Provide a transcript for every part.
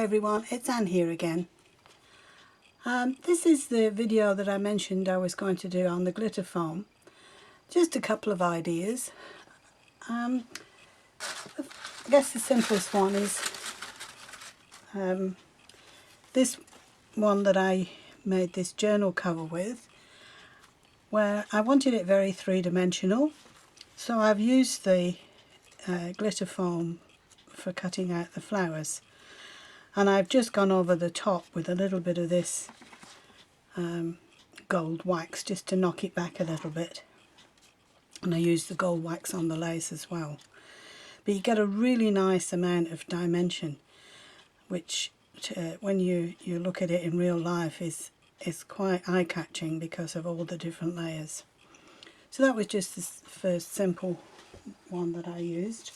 everyone, it's Anne here again. This is the video that I mentioned I was going to do on the glitter foam. Just a couple of ideas. I guess the simplest one is this one that I made this journal cover with, where I wanted it very three-dimensional. So I've used the glitter foam for cutting out the flowers. And I've just gone over the top with a little bit of this gold wax just to knock it back a little bit. And I used the gold wax on the lace as well. But you get a really nice amount of dimension, which when you look at it in real life is quite eye-catching because of all the different layers. So that was just the first simple one that I used.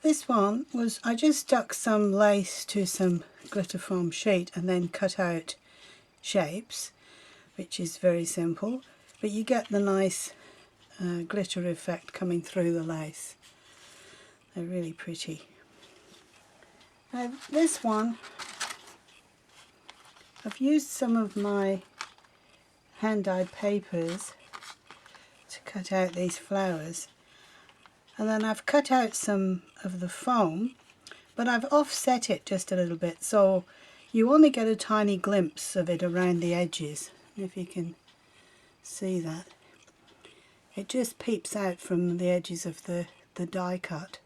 This one was, I just stuck some lace to some glitter foam sheet and then cut out shapes, which is very simple, but you get the nice glitter effect coming through the lace. They're really pretty. Now this one, I've used some of my hand-dyed papers to cut out these flowers. And then I've cut out some of the foam, but I've offset it just a little bit, so you only get a tiny glimpse of it around the edges. If you can see that. It just peeps out from the edges of the die cut.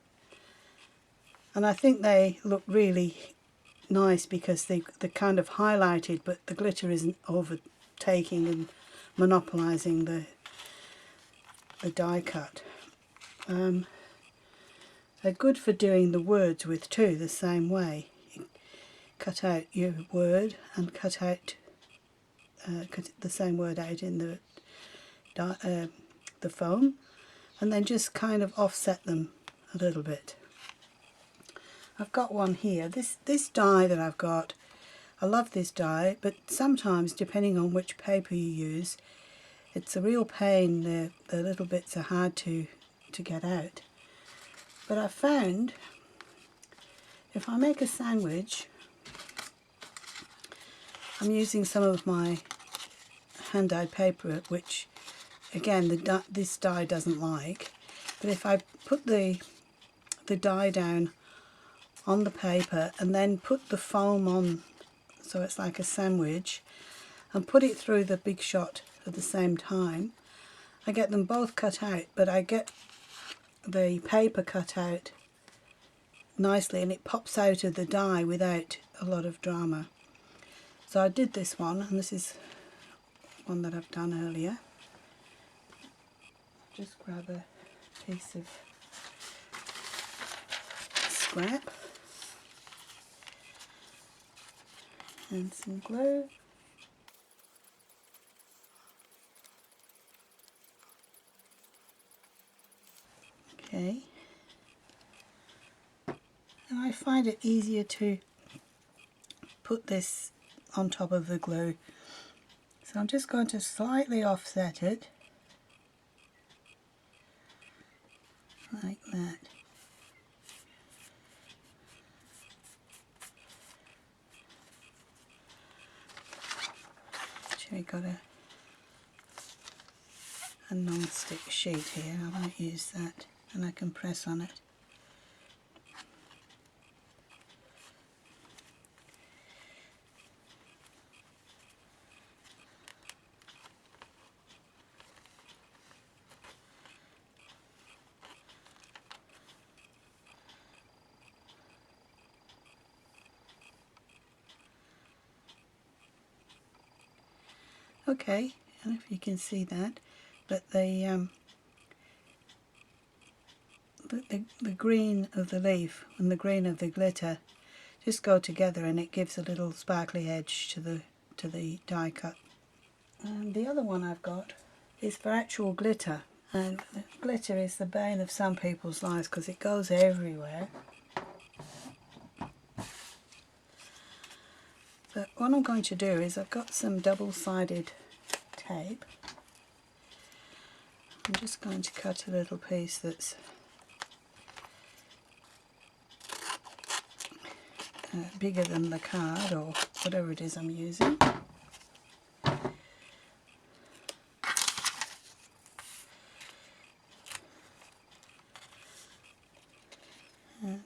And I think they look really nice because they're kind of highlighted, but the glitter isn't overtaking and monopolising the die cut. They're good for doing the words with too, the same way. You cut out your word and cut the same word out in the foam, and then just kind of offset them a little bit. I've got one here. This die that I've got, I love this die, but sometimes depending on which paper you use, it's a real pain. The little bits are hard to get out. But I found if I make a sandwich, I'm using some of my hand-dyed paper, which again this die doesn't like, but if I put the die down on the paper and then put the foam on so it's like a sandwich and put it through the Big Shot at the same time, I get them both cut out, but I get the paper cut out nicely and it pops out of the die without a lot of drama. So I did this one, and this is one that I've done earlier. Just grab a piece of scrap and some glue. Okay, and I find it easier to put this on top of the glue, so I'm just going to slightly offset it like that. Actually got a non-stick sheet here, I might use that, and I can press on it. Okay, I don't know if you can see that, but the green of the leaf and the green of the glitter just go together, and it gives a little sparkly edge to the die cut. And the other one I've got is for actual glitter, and glitter is the bane of some people's lives because it goes everywhere. But what I'm going to do is I've got some double-sided tape. I'm just going to cut a little piece that's bigger than the card or whatever it is I'm using. And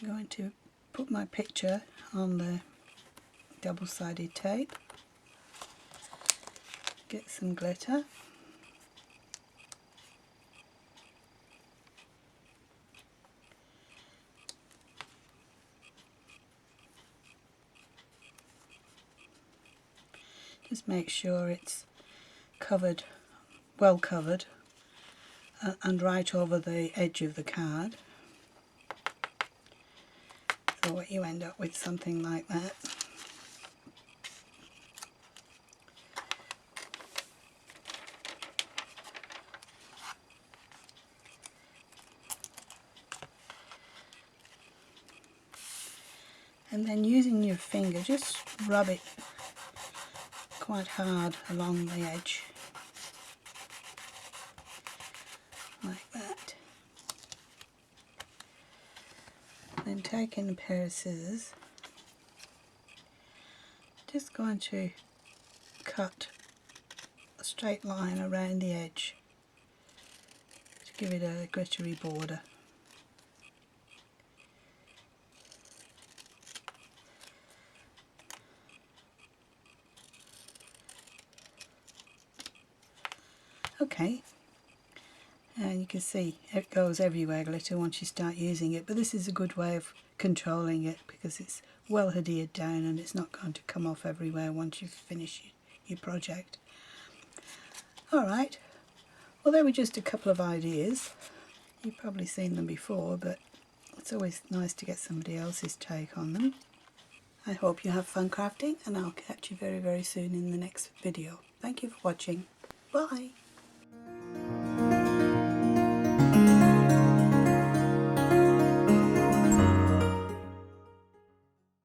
I'm going to put my picture on the double-sided tape, get some glitter, just make sure it's covered, well covered, and right over the edge of the card. So what you end up with something like that. And then using your finger, just rub it quite hard along the edge, like that. Then taking a pair of scissors, just going to cut a straight line around the edge to give it a glittery border. Okay, and you can see it goes everywhere, glitter, once you start using it, but this is a good way of controlling it because it's well adhered down and it's not going to come off everywhere once you've finished your project. Alright, well there were just a couple of ideas. You've probably seen them before, but it's always nice to get somebody else's take on them. I hope you have fun crafting, and I'll catch you very, very soon in the next video. Thank you for watching. Bye!